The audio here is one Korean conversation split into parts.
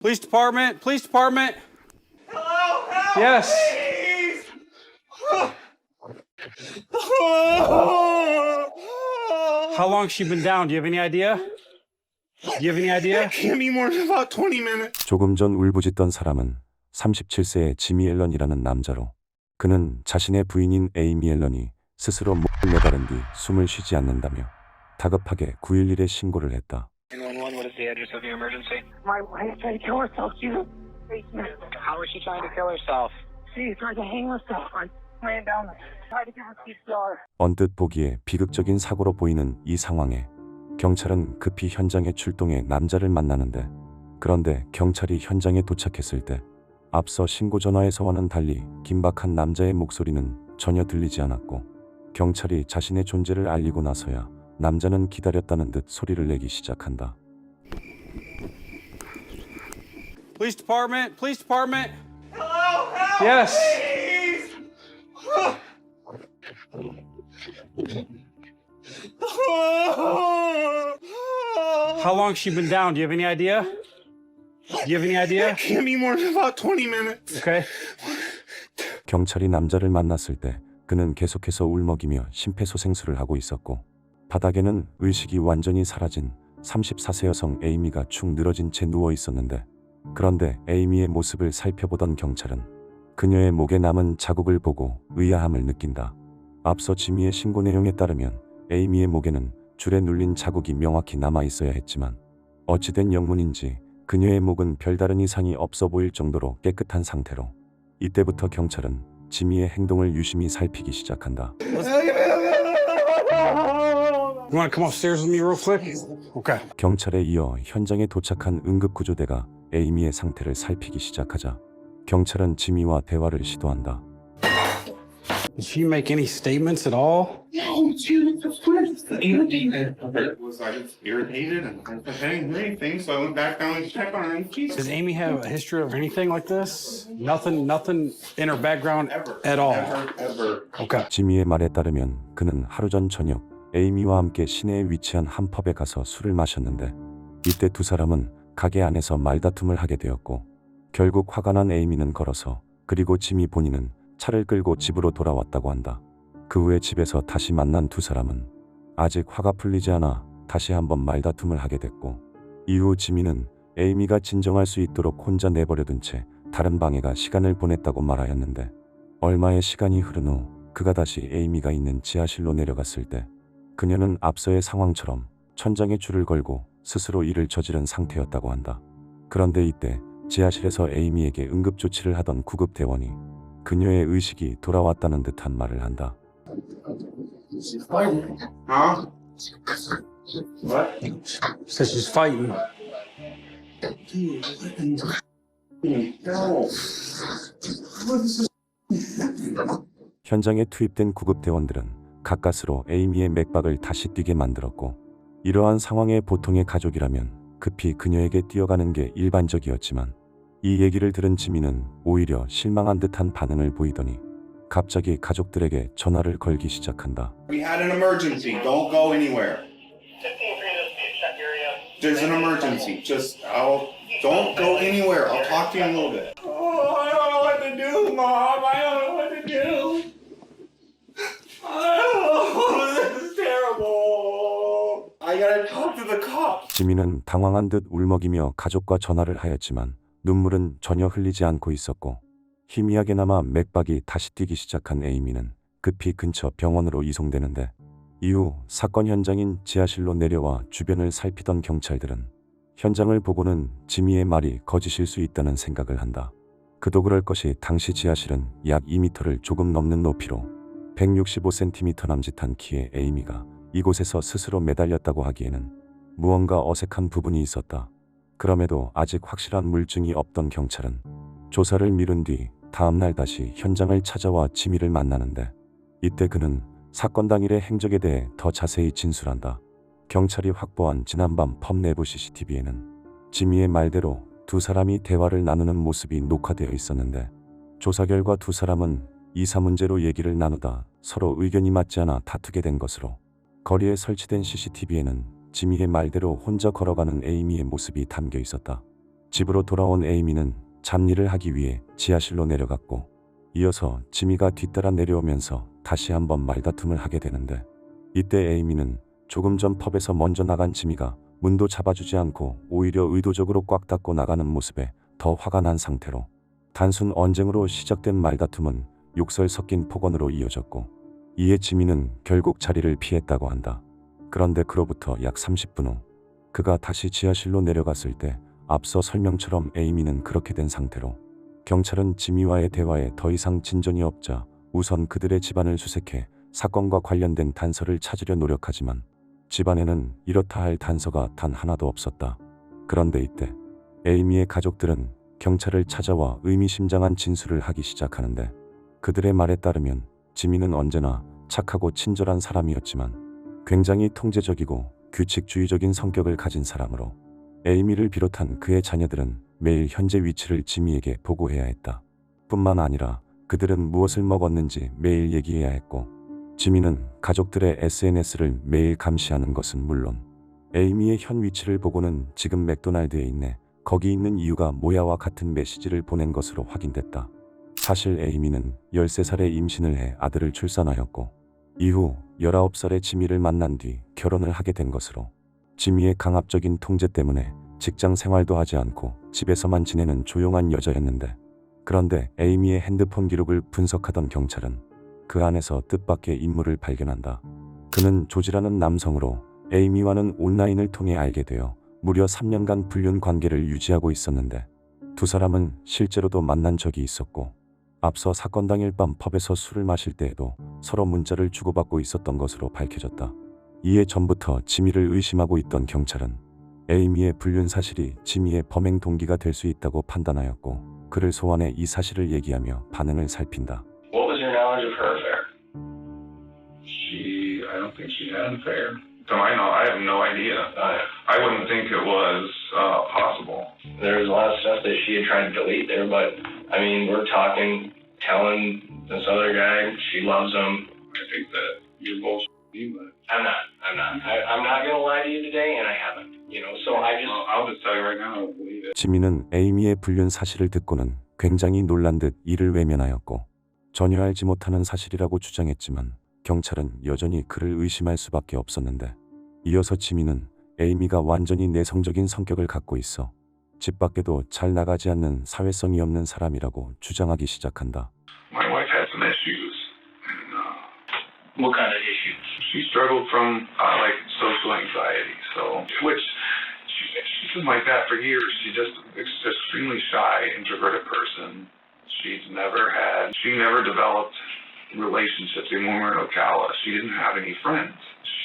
Police department, police department. Hello, help! Yes. Please! How long she been down? Do you have any idea? Do you have any idea? Can't be more than about 20 minutes. 조금 전 울부짖던 사람은 37세의 지미 앨런이라는 남자로, 그는 자신의 부인인 에이미 앨런이 스스로 목을 매다른 뒤 숨을 쉬지 않는다며 다급하게 911에 신고를 했다. 911, what is the address of your emergency? My wife tried to kill herself. She's in the basement. How is she trying to kill herself? She tried to hang herself. I ran down there. Tried to give her CPR. 언뜻 보기에 비극적인 사고로 보이는 이 상황에 경찰은 급히 현장에 출동해 남자를 만나는데, 그런데 경찰이 현장에 도착했을 때 앞서 신고 전화에서와는 달리 긴박한 남자의 목소리는 전혀 들리지 않았고, 경찰이 자신의 존재를 알리고 나서야 남자는 기다렸다는 듯 소리를 내기 시작한다. Police department, police department. Hello, help! Yes. Please! How long she been down? Do you have any idea? Do you have any idea? Can't be more than about 20 minutes. Okay. 경찰이 남자를 만났을 때 그는 계속해서 울먹이며 심폐소생술을 하고 있었고, 바닥에는 의식이 완전히 사라진 34세 여성 에이미가 축 늘어진 채 누워 있었는데, 그런데 에이미의 모습을 살펴보던 경찰은 그녀의 목에 남은 자국을 보고 의아함을 느낀다. 앞서 지미의 신고 내용에 따르면 에이미의 목에는 줄에 눌린 자국이 명확히 남아 있어야 했지만, 어찌된 영문인지 그녀의 목은 별다른 이상이 없어 보일 정도로 깨끗한 상태로, 이때부터 경찰은 지미의 행동을 유심히 살피기 시작한다. You want to come upstairs with me real quick? Okay. 경찰에 이어 현장에 도착한 응급구조대가 에이미의 상태를 살피기 시작하자 경찰은 지미와 대화를 시도한다. Did she make any statements at all? No, she was just irritated. Was I just irritated and I didn't hear anything, so I went back down to check on her. And Does Amy have a history of anything like this? Nothing in her background at all. ever. Okay. 지미의 말에 따르면 그는 하루 전 저녁 에이미와 함께 시내에 위치한 한 펍에 가서 술을 마셨는데, 이때 두 사람은 가게 안에서 말다툼을 하게 되었고, 결국 화가 난 에이미는 걸어서, 그리고 지미 본인은 차를 끌고 집으로 돌아왔다고 한다. 그 후에 집에서 다시 만난 두 사람은 아직 화가 풀리지 않아 다시 한번 말다툼을 하게 됐고, 이후 지미는 에이미가 진정할 수 있도록 혼자 내버려둔 채 다른 방에가 시간을 보냈다고 말하였는데, 얼마의 시간이 흐른 후 그가 다시 에이미가 있는 지하실로 내려갔을 때 그녀는 앞서의 상황처럼 천장에 줄을 걸고 스스로 일을 저지른 상태였다고 한다. 그런데 이때 지하실에서 에이미에게 응급조치를 하던 구급대원이 그녀의 의식이 돌아왔다는 듯한 말을 한다. Huh? What? Says she's fighting. No. 현장에 투입된 구급대원들은 가까스로 에이미의 맥박을 다시 뛰게 만들었고, 이러한 상황에 보통의 가족이라면 급히 그녀에게 뛰어가는 게 일반적이었지만, 이 얘기를 들은 지미는 오히려 실망한 듯한 반응을 보이더니 갑자기 가족들에게 전화를 걸기 시작한다. We had an emergency. Don't go anywhere. There's an emergency. Don't go anywhere. I'll talk to you in a little bit. Oh, I don't know what to do, Mom. I don't know what to do. Oh, this is terrible. I gotta talk to the cops. 지미는 당황한 듯 울먹이며 가족과 전화를 하였지만 눈물은 전혀 흘리지 않고 있었고, 희미하게나마 맥박이 다시 뛰기 시작한 에이미는 급히 근처 병원으로 이송되는데, 이후 사건 현장인 지하실로 내려와 주변을 살피던 경찰들은 현장을 보고는 지미의 말이 거짓일 수 있다는 생각을 한다. 그도 그럴 것이 당시 지하실은 약 2m를 조금 넘는 높이로 165cm 남짓한 키의 에이미가 이곳에서 스스로 매달렸다고 하기에는 무언가 어색한 부분이 있었다. 그럼에도 아직 확실한 물증이 없던 경찰은 조사를 미룬 뒤 다음날 다시 현장을 찾아와 지미를 만나는데, 이때 그는 사건 당일의 행적에 대해 더 자세히 진술한다. 경찰이 확보한 지난밤 펍 내부 CCTV에는 지미의 말대로 두 사람이 대화를 나누는 모습이 녹화되어 있었는데, 조사 결과 두 사람은 이사 문제로 얘기를 나누다 서로 의견이 맞지 않아 다투게 된 것으로, 거리에 설치된 CCTV에는 지미의 말대로 혼자 걸어가는 에이미의 모습이 담겨 있었다. 집으로 돌아온 에이미는 잡일을 하기 위해 지하실로 내려갔고 이어서 지미가 뒤따라 내려오면서 다시 한번 말다툼을 하게 되는데 이때 에이미는 조금 전 펍에서 먼저 나간 지미가 문도 잡아주지 않고 오히려 의도적으로 꽉 닫고 나가는 모습에 더 화가 난 상태로 단순 언쟁으로 시작된 말다툼은 욕설 섞인 폭언으로 이어졌고 이에 지미는 결국 자리를 피했다고 한다. 그런데 그로부터 약 30분 후 그가 다시 지하실로 내려갔을 때 앞서 설명처럼 에이미는 그렇게 된 상태로 경찰은 지미와의 대화에 더 이상 진전이 없자 우선 그들의 집안을 수색해 사건과 관련된 단서를 찾으려 노력하지만 집안에는 이렇다 할 단서가 단 하나도 없었다. 그런데 이때 에이미의 가족들은 경찰을 찾아와 의미심장한 진술을 하기 시작하는데 그들의 말에 따르면 지미는 언제나 착하고 친절한 사람이었지만 굉장히 통제적이고 규칙주의적인 성격을 가진 사람으로 에이미를 비롯한 그의 자녀들은 매일 현재 위치를 지미에게 보고해야 했다. 뿐만 아니라 그들은 무엇을 먹었는지 매일 얘기해야 했고 지미는 가족들의 SNS를 매일 감시하는 것은 물론 에이미의 현 위치를 보고는 지금 맥도날드에 있네, 거기 있는 이유가 뭐야와 같은 메시지를 보낸 것으로 확인됐다. 사실 에이미는 13살에 임신을 해 아들을 출산하였고 이후 19살에 지미를 만난 뒤 결혼을 하게 된 것으로 지미의 강압적인 통제 때문에 직장 생활도 하지 않고 집에서만 지내는 조용한 여자였는데 그런데 에이미의 핸드폰 기록을 분석하던 경찰은 그 안에서 뜻밖의 인물을 발견한다. 그는 조지라는 남성으로 에이미와는 온라인을 통해 알게 되어 무려 3년간 불륜 관계를 유지하고 있었는데 두 사람은 실제로도 만난 적이 있었고 앞서 사건 당일 밤 펍에서 술을 마실 때에도 서로 문자를 주고받고 있었던 것으로 밝혀졌다. 이에 전부터 지미를 의심하고 있던 경찰은 에이미의 불륜 사실이 지미의 범행 동기가 될 수 있다고 판단하였고 그를 소환해 이 사실을 얘기하며 반응을 살핀다. What was your knowledge of her affair? I don't think she had an affair. To my knowledge, I have no idea. I wouldn't think it was possible. There was a lot of stuff that she had tried to delete there, but I mean, we're talking, telling this other guy she loves him. I think that you're both but I'm not. I'm not gonna lie to you today, and I haven't. You know, so I just. I'll just tell you right now, I don't believe it. 지미는 에이미의 불륜 사실을 듣고는 굉장히 놀란 듯 이를 외면하였고 전혀 알지 못하는 사실이라고 주장했지만 경찰은 여전히 그를 의심할 수밖에 없었는데 이어서 지미는 에이미가 완전히 내성적인 성격을 갖고 있어 집 밖에도 잘 나가지 않는 사회성이 없는 사람이라고 주장하기 시작한다. My wife had some issues, and What kind of issues? she struggled from like social anxiety. So, which she's been like that for years. She's just extremely shy, introverted person. She never developed relationships in Ocala. She didn't have any friends.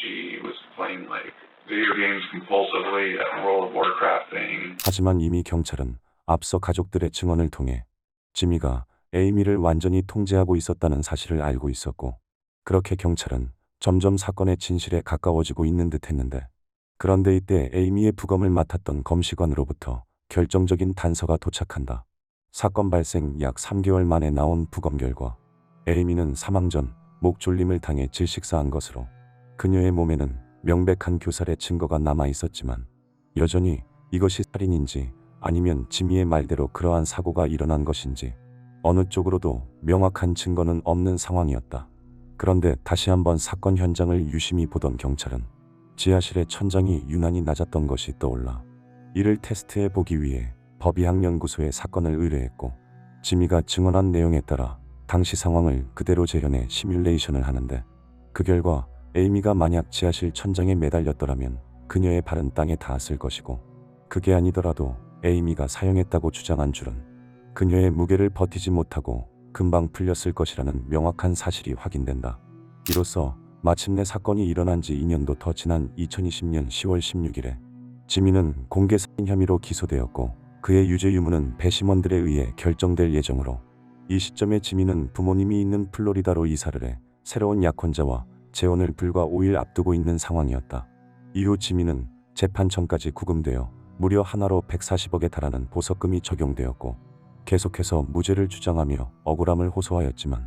She was playing like video games compulsively, that World of Warcraft thing. 하지만 이미 경찰은 앞서 가족들의 증언을 통해 지미가 에이미를 완전히 통제하고 있었다는 사실을 알고 있었고 그렇게 경찰은 점점 사건의 진실에 가까워지고 있는 듯 했는데 그런데 이때 에이미의 부검을 맡았던 검시관으로부터 결정적인 단서가 도착한다. 사건 발생 약 3개월 만에 나온 부검 결과 에이미는 사망 전 목 졸림을 당해 질식사한 것으로 그녀의 몸에는 명백한 교살의 증거가 남아 있었지만 여전히 이것이 살인인지 아니면 지미의 말대로 그러한 사고가 일어난 것인지 어느 쪽으로도 명확한 증거는 없는 상황이었다. 그런데 다시 한번 사건 현장을 유심히 보던 경찰은 지하실의 천장이 유난히 낮았던 것이 떠올라 이를 테스트해 보기 위해 법의학연구소에 사건을 의뢰했고 지미가 증언한 내용에 따라 당시 상황을 그대로 재현해 시뮬레이션을 하는데 그 결과 에이미가 만약 지하실 천장에 매달렸더라면 그녀의 발은 땅에 닿았을 것이고 그게 아니더라도 에이미가 사용했다고 주장한 줄은 그녀의 무게를 버티지 못하고 금방 풀렸을 것이라는 명확한 사실이 확인된다. 이로써 마침내 사건이 일어난 지 2년도 더 지난 2020년 10월 16일에 지미는 공개 살인 혐의로 기소되었고 그의 유죄 유무는 배심원들에 의해 결정될 예정으로 이 시점에 지미는 부모님이 있는 플로리다로 이사를 해 새로운 약혼자와 재혼을 불과 5일 앞두고 있는 상황이었다. 이후 지미는 재판청까지 구금되어 무려 하나로 140억에 달하는 보석금이 적용되었고 계속해서 무죄를 주장하며 억울함을 호소하였지만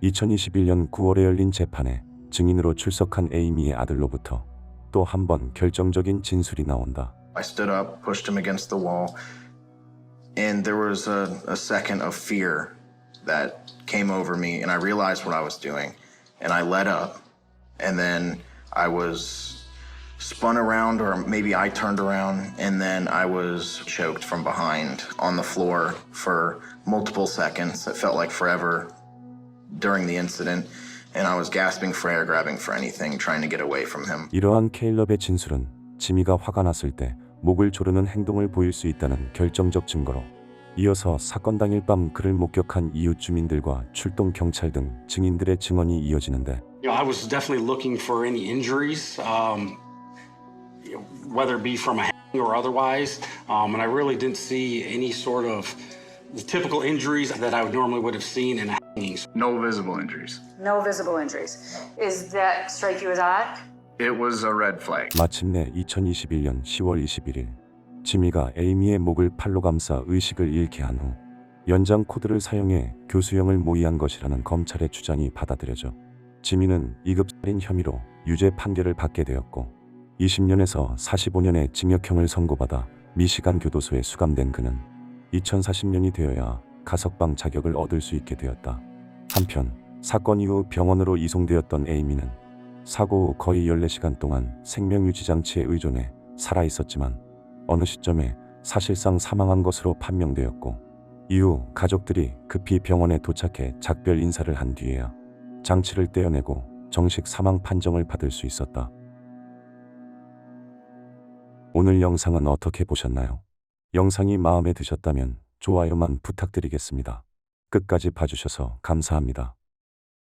2021년 9월에 열린 재판에 증인으로 출석한 에이미의 아들로부터 또 한 번 결정적인 진술이 나온다. I stood up, pushed him against the wall, And there was a second of fear that came over me, and I realized what I was doing, and I let up, and then I was spun around, or maybe I turned around, and then I was choked from behind on the floor for multiple seconds. It felt like forever during the incident, and I was gasping for air, grabbing for anything, trying to get away from him. 이러한 케일럽의 진술은 지미가 화가 났을 때 목을 조르는 행동을 보일 수 있다는 결정적 증거로, 이어서 사건 당일 밤 그를 목격한 이웃 주민들과 출동 경찰 등 증인들의 증언이 이어지는데, I was definitely looking for any injuries, whether it be from a hang or otherwise, and I really didn't see any sort of the typical injuries that I normally would have seen in a hanging. No visible injuries. No visible injuries. Is that strike you as odd? It was a red flag. 마침내 2021년 10월 21일 지미가 에이미의 목을 팔로 감싸 의식을 잃게 한 후 연장 코드를 사용해 교수형을 모의한 것이라는 검찰의 주장이 받아들여져 지미는 2급 살인 혐의로 유죄 판결을 받게 되었고, 20년에서 45년의 징역형을 선고받아 미시간 교도소에 수감된 그는 2040년이 되어야 가석방 자격을 얻을 수 있게 되었다. 한편 사건 이후 병원으로 이송되었던 에이미는 사고 후 거의 14시간 동안 생명유지장치에 의존해 살아있었지만 어느 시점에 사실상 사망한 것으로 판명되었고, 이후 가족들이 급히 병원에 도착해 작별 인사를 한 뒤에야 장치를 떼어내고 정식 사망 판정을 받을 수 있었다. 오늘 영상은 어떻게 보셨나요? 영상이 마음에 드셨다면 좋아요만 부탁드리겠습니다. 끝까지 봐주셔서 감사합니다.